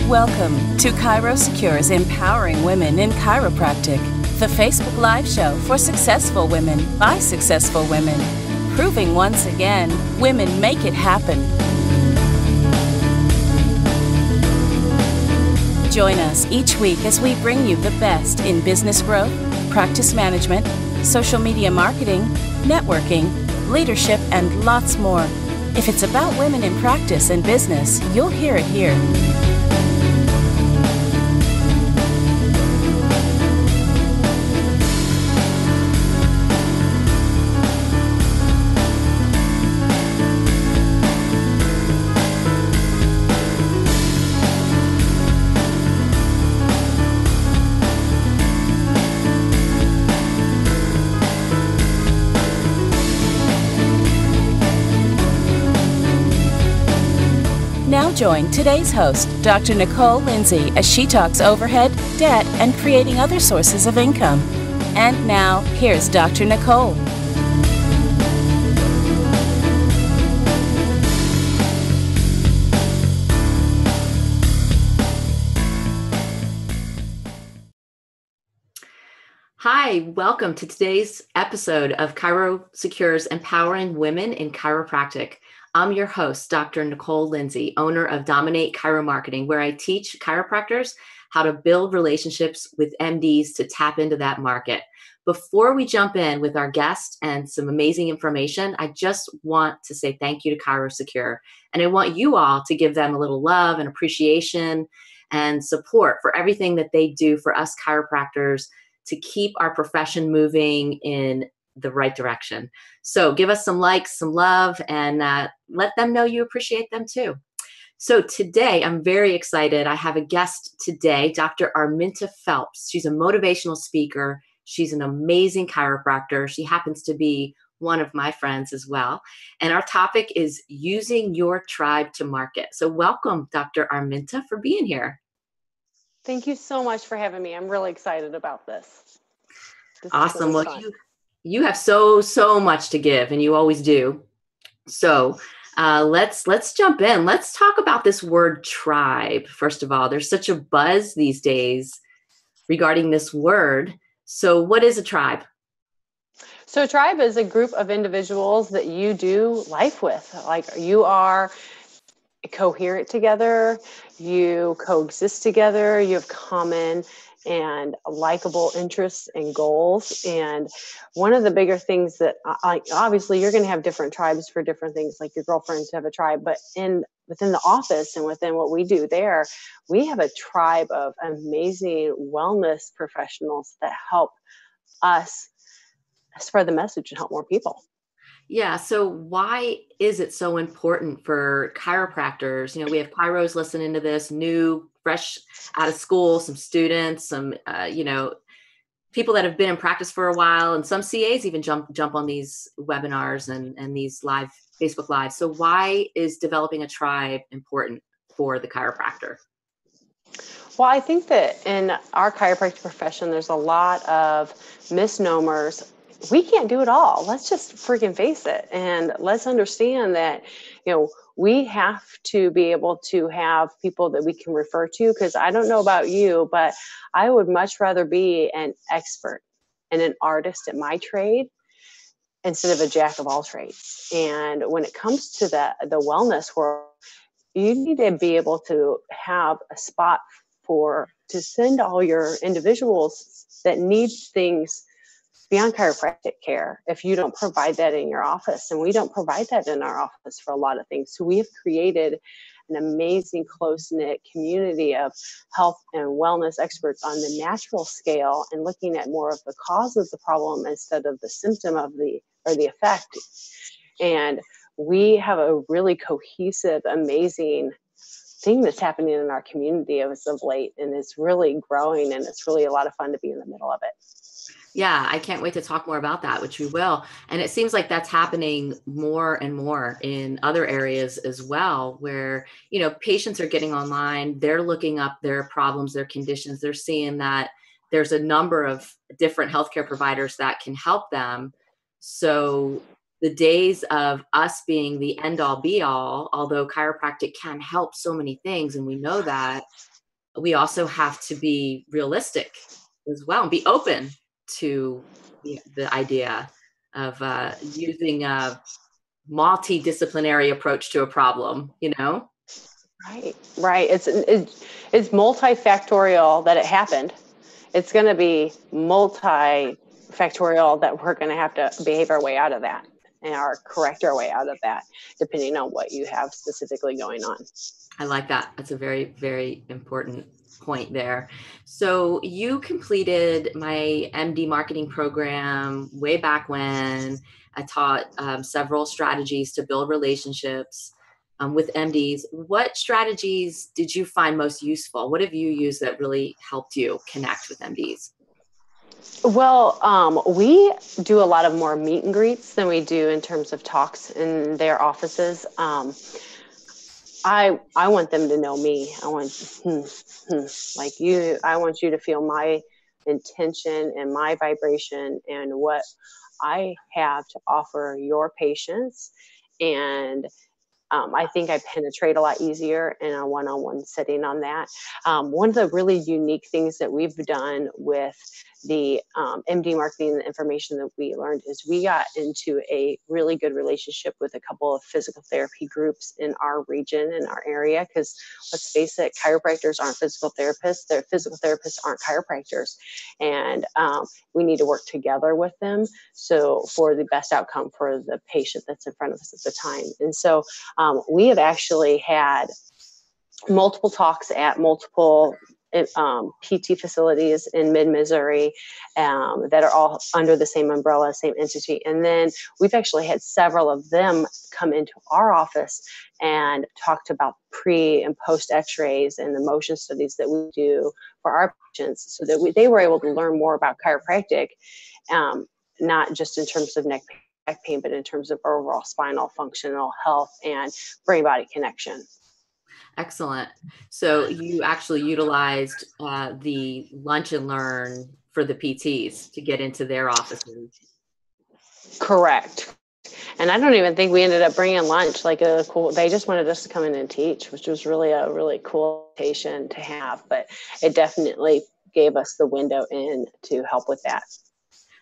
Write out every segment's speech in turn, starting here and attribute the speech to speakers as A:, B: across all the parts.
A: Welcome to ChiroSecure's Empowering Women in Chiropractic, the Facebook Live show for successful women by successful women, proving once again, women make it happen. Join us each week as we bring you the best in business growth, practice management, social media marketing, networking, leadership, and lots more. If it's about women in practice and business, you'll hear it here. Now join today's host, Dr. Nicole Lindsey, as she talks overhead, debt, and creating other sources of income. And now, here's Dr. Nicole.
B: Hi, welcome to today's episode of ChiroSecure's Empowering Women in Chiropractic. I'm your host, Dr. Nicole Lindsey, owner of Dominate ChiroMarketing, where I teach chiropractors how to build relationships with MDs to tap into that market. Before we jump in with our guest and some amazing information, I just want to say thank you to ChiroSecure. And I want you all to give them a little love and appreciation and support for everything that they do for us chiropractors to keep our profession moving in the right direction. So give us some likes, some love, and let them know you appreciate them too. So today, I'm very excited. I have a guest today, Dr. Arminta Phelps. She's a motivational speaker. She's an amazing chiropractor. She happens to be one of my friends as well. And our topic is using your tribe to market. So welcome, Dr. Arminta, for being here.
C: Thank you so much for having me. I'm really excited about this.
B: Awesome. Well, you have so much to give, and you always do. So let's jump in. Let's talk about this word tribe. First of all, there's such a buzz these days regarding this word. So what is a tribe?
C: So a tribe is a group of individuals that you do life with. Like you are coherent together, you coexist together, you have common and likable interests and goals. And one of the bigger things that, obviously you're going to have different tribes for different things, like your girlfriends have a tribe, but within the office and within what we do there, we have a tribe of amazing wellness professionals that help us spread the message and help more people.
B: Yeah. So why is it so important for chiropractors? You know, we have chiros listening to this, new, fresh out of school, some students, some, people that have been in practice for a while, and some CAs even jump on these webinars and these live Facebook Lives. So why is developing a tribe important for the chiropractor?
C: Well, I think that in our chiropractic profession, there's a lot of misnomers. We can't do it all. Let's just freaking face it. And let's understand that, we have to be able to have people that we can refer to, because I don't know about you, but I would much rather be an expert and an artist at my trade instead of a jack of all trades. And when it comes to the wellness world, you need to be able to have a spot to send all your individuals that need things beyond chiropractic care if you don't provide that in your office. And we don't provide that in our office for a lot of things. So we have created an amazing close-knit community of health and wellness experts on the natural scale and looking at more of the cause of the problem instead of the symptom of the effect. And we have a really cohesive, amazing thing that's happening in our community as of late, and it's really growing, and it's really a lot of fun to be in the middle of it.
B: Yeah, I can't wait to talk more about that, which we will. And it seems like that's happening more and more in other areas as well, where, patients are getting online, they're looking up their problems, their conditions, they're seeing that there's a number of different healthcare providers that can help them. So the days of us being the end all be all, although chiropractic can help so many things, and we know that, we also have to be realistic as well and be open to the idea of using a multidisciplinary approach to a problem,
C: Right. It's multifactorial that it happened. It's going to be multifactorial that we're going to have to behave our way out of that or correct our way out of that, depending on what you have specifically going on.
B: I like that. That's a very, very important point there. So you completed my MD marketing program way back when. I taught several strategies to build relationships with MDs. What strategies did you find most useful? What have you used that really helped you connect with MDs?
C: Well, we do a lot of more meet and greets than we do in terms of talks in their offices. I want them to know me. I want I want you to feel my intention and my vibration and what I have to offer your patients. And I think I penetrate a lot easier in a one-on-one setting on that. One of the really unique things that we've done with the MD marketing, the information that we learned is we got into a really good relationship with a couple of physical therapy groups in our region, in our area, because let's face it, chiropractors aren't physical therapists. Their physical therapists aren't chiropractors. And we need to work together with them. So for the best outcome for the patient that's in front of us at the time. And so we have actually had multiple talks at multiple PT facilities in mid-Missouri that are all under the same umbrella, same entity. And then we've actually had several of them come into our office and talked about pre and post x-rays and the motion studies that we do for our patients so that they were able to learn more about chiropractic, not just in terms of neck pain, but in terms of overall spinal functional health and brain-body connection.
B: Excellent. So you actually utilized the lunch and learn for the PTs to get into their offices.
C: Correct. And I don't even think we ended up bringing lunch. They just wanted us to come in and teach, which was really a really cool invitation to have. But it definitely gave us the window in to help with that.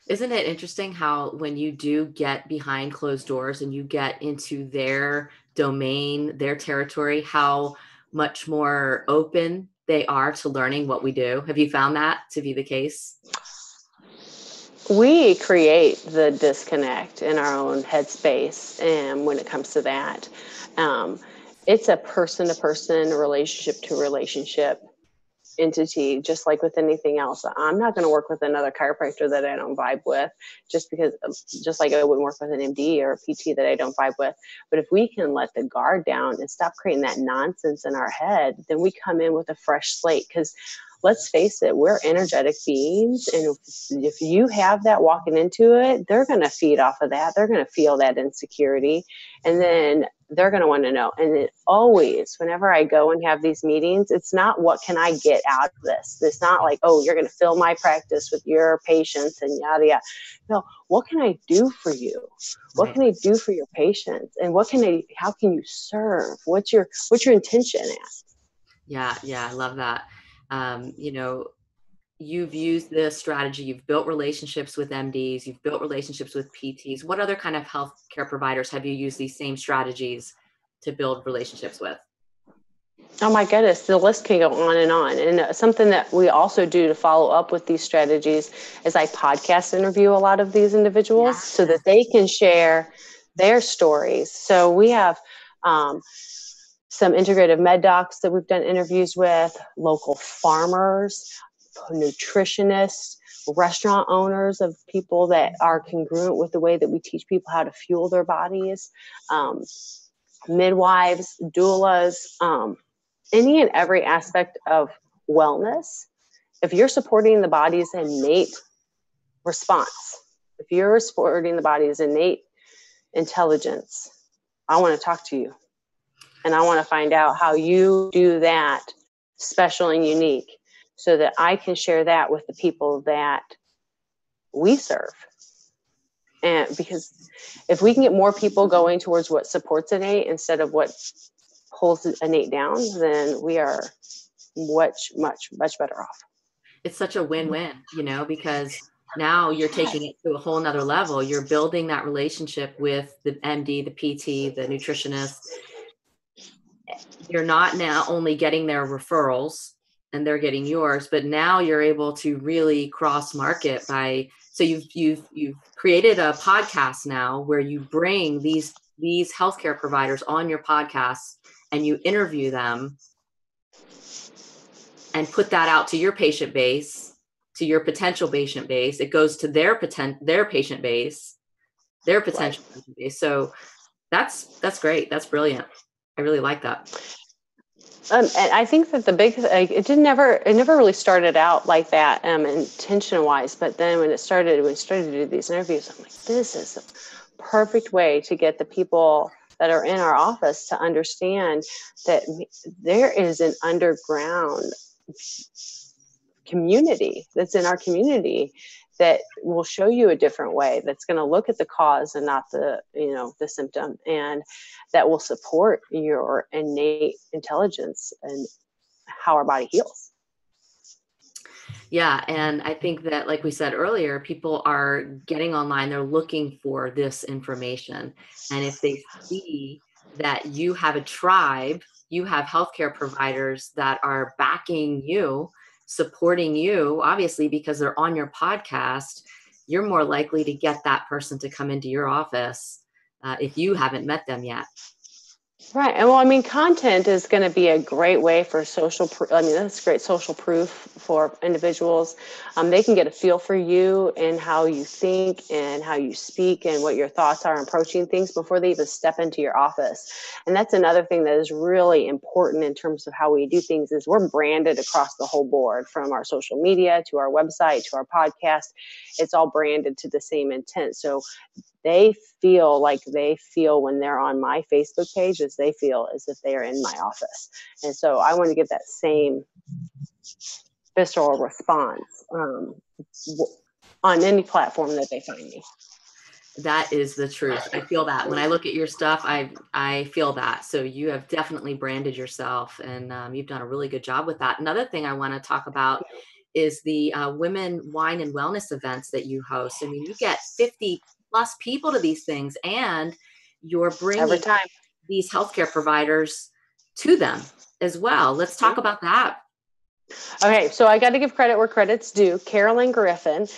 B: Isn't it interesting how when you do get behind closed doors and you get into their domain, their territory, how much more open they are to learning what we do? Have you found that to be the case?
C: We create the disconnect in our own headspace, and when it comes to that, it's a person-to-person, relationship-to-relationship entity, just like with anything else. I'm not going to work with another chiropractor that I don't vibe with, just like I wouldn't work with an MD or a PT that I don't vibe with. But if we can let the guard down and stop creating that nonsense in our head, then we come in with a fresh slate. Because let's face it, we're energetic beings. And if you have that walking into it, they're going to feed off of that. They're going to feel that insecurity. And then they're going to want to know. And it always, whenever I go and have these meetings, it's not what can I get out of this? It's not like, oh, you're going to fill my practice with your patients and yada, yada. No, what can I do for you? What can I do for your patients? And how can you serve? What's your intention at?
B: Yeah, I love that. You've used this strategy, you've built relationships with MDs, you've built relationships with PTs. What other kind of healthcare providers have you used these same strategies to build relationships with?
C: Oh my goodness, the list can go on and on. And something that we also do to follow up with these strategies is I podcast interview a lot of these individuals so that they can share their stories. So we have some integrative med docs that we've done interviews with, local farmers, nutritionists, restaurant owners, of people that are congruent with the way that we teach people how to fuel their bodies, midwives, doulas, any and every aspect of wellness. If you're supporting the body's innate response, if you're supporting the body's innate intelligence, I want to talk to you. And I want to find out how you do that special and unique so that I can share that with the people that we serve. And because if we can get more people going towards what supports innate instead of what pulls innate down, then we are much better off.
B: It's such a win-win, because now you're taking it to a whole nother level. You're building that relationship with the MD, the PT, the nutritionist. You're not now only getting their referrals and they're getting yours, but now you're able to really cross market so you've created a podcast now where you bring these healthcare providers on your podcast and you interview them and put that out to your patient base, to your potential patient base. It goes to their patient base, their potential patient base. So that's great. That's brilliant. I really like that.
C: And I think that it never really started out like that, intention wise. But then when we started to do these interviews, I'm like, this is the perfect way to get the people that are in our office to understand that there is an underground community that's in our community that will show you a different way, that's going to look at the cause and not the symptom, and that will support your innate intelligence and how our body heals.
B: Yeah. And I think that, like we said earlier, people are getting online, they're looking for this information. And if they see that you have a tribe, you have healthcare providers that are backing you, supporting you, obviously, because they're on your podcast, you're more likely to get that person to come into your office if you haven't met them yet.
C: Right. And well, content is going to be a great way for social proof. That's great social proof for individuals. They can get a feel for you and how you think and how you speak and what your thoughts are approaching things before they even step into your office. And that's another thing that is really important in terms of how we do things is we're branded across the whole board, from our social media to our website to our podcast. It's all branded to the same intent. So they feel when they're on my Facebook page as they feel as if they are in my office. And so I want to get that same visceral response on any platform that they find me.
B: That is the truth. I feel that when I look at your stuff, I feel that. So you have definitely branded yourself, and you've done a really good job with that. Another thing I want to talk about is the women wine and wellness events that you host. You get 50 plus people to these things, and you're bringing these healthcare providers to them as well. Let's talk about that.
C: Okay, so I got to give credit where credit's due. Carolyn Griffin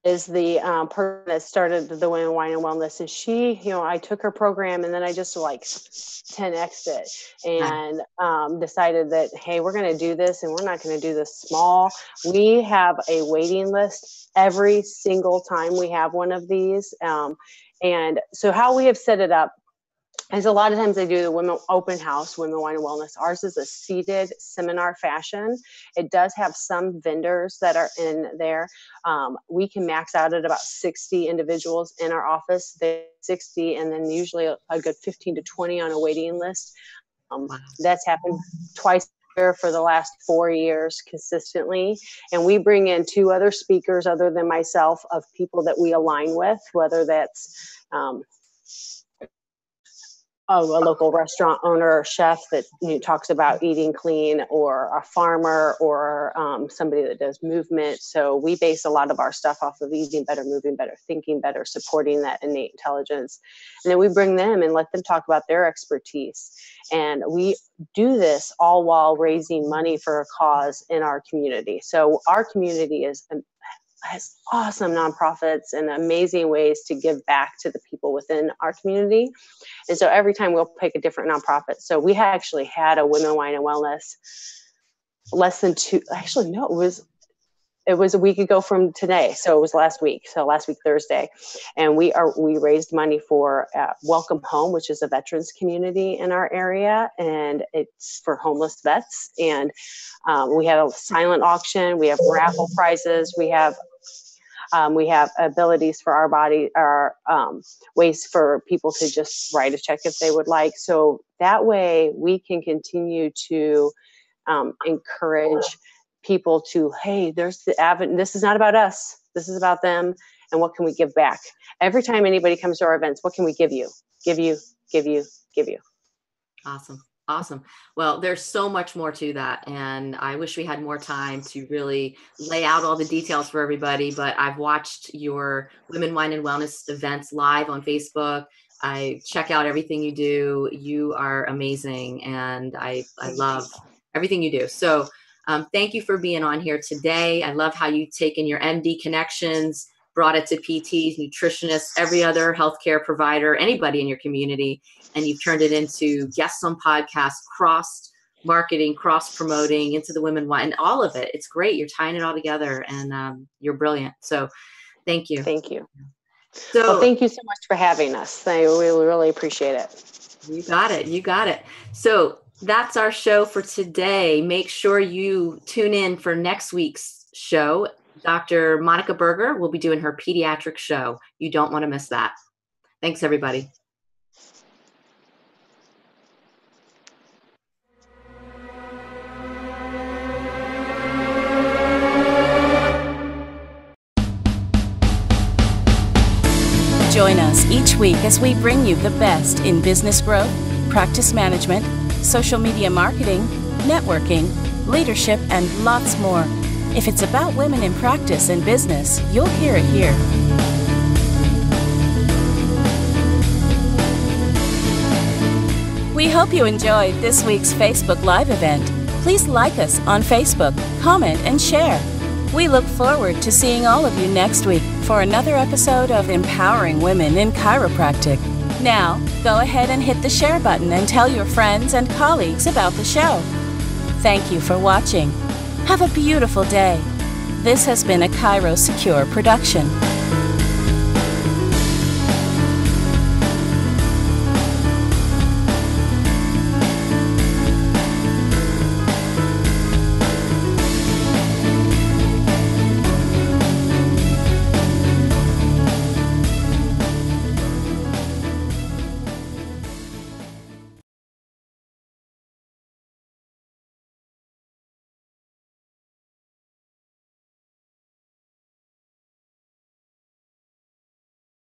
C: is the person that started the Women Wine and Wellness, and she, I took her program and then I just 10x'd it and decided that, hey, we're going to do this, and we're not going to do this small. We have a waiting list every single time we have one of these, and so how we have set it up is a lot of times they do the women open house, Women Wine and Wellness. Ours is a seated seminar fashion. It does have some vendors that are in there. We can max out at about 60 individuals in our office. There's 60, and then usually a good 15 to 20 on a waiting list. That's happened twice a year for the last 4 years consistently. And we bring in 2 other speakers other than myself of people that we align with, whether that's a local restaurant owner or chef that talks about eating clean, or a farmer, or somebody that does movement. So we base a lot of our stuff off of eating better, moving better, thinking better, supporting that innate intelligence. And then we bring them and let them talk about their expertise. And we do this all while raising money for a cause in our community. So our community has awesome nonprofits and amazing ways to give back to the people within our community. And so every time we'll pick a different nonprofit. So we actually had a Women Wine and Wellness it was a week ago from today. So it was last week Thursday. And we raised money for Welcome Home, which is a veterans community in our area, and it's for homeless vets. And we had a silent auction. We have raffle prizes. We have abilities for our body, ways for people to just write a check if they would like. So that way we can continue to encourage people to, hey, there's the avenue. This is not about us. This is about them. And what can we give back? Every time anybody comes to our events, what can we give you? Give you.
B: Awesome. Awesome. Well, there's so much more to that. And I wish we had more time to really lay out all the details for everybody. But I've watched your Women, Wine, and Wellness events live on Facebook. I check out everything you do. You are amazing. And I love everything you do. So thank you for being on here today. I love how you've taken your MD connections, brought it to PTs, nutritionists, every other healthcare provider, anybody in your community, and you've turned it into guests on podcasts, cross-marketing, cross-promoting into the women, and all of it. It's great. You're tying it all together, and you're brilliant. So thank you.
C: Thank you.
B: So
C: well, thank you so much for having us. I really appreciate it.
B: You got it. You got it. So that's our show for today. Make sure you tune in for next week's show. Dr. Monica Berger will be doing her pediatric show. You don't want to miss that. Thanks, everybody.
A: Join us each week as we bring you the best in business growth, practice management, social media marketing, networking, leadership, and lots more. If it's about women in practice and business, you'll hear it here. We hope you enjoyed this week's Facebook Live event. Please like us on Facebook, comment, and share. We look forward to seeing all of you next week for another episode of Empowering Women in Chiropractic. Now, go ahead and hit the share button and tell your friends and colleagues about the show. Thank you for watching. Have a beautiful day. This has been a ChiroSecure production.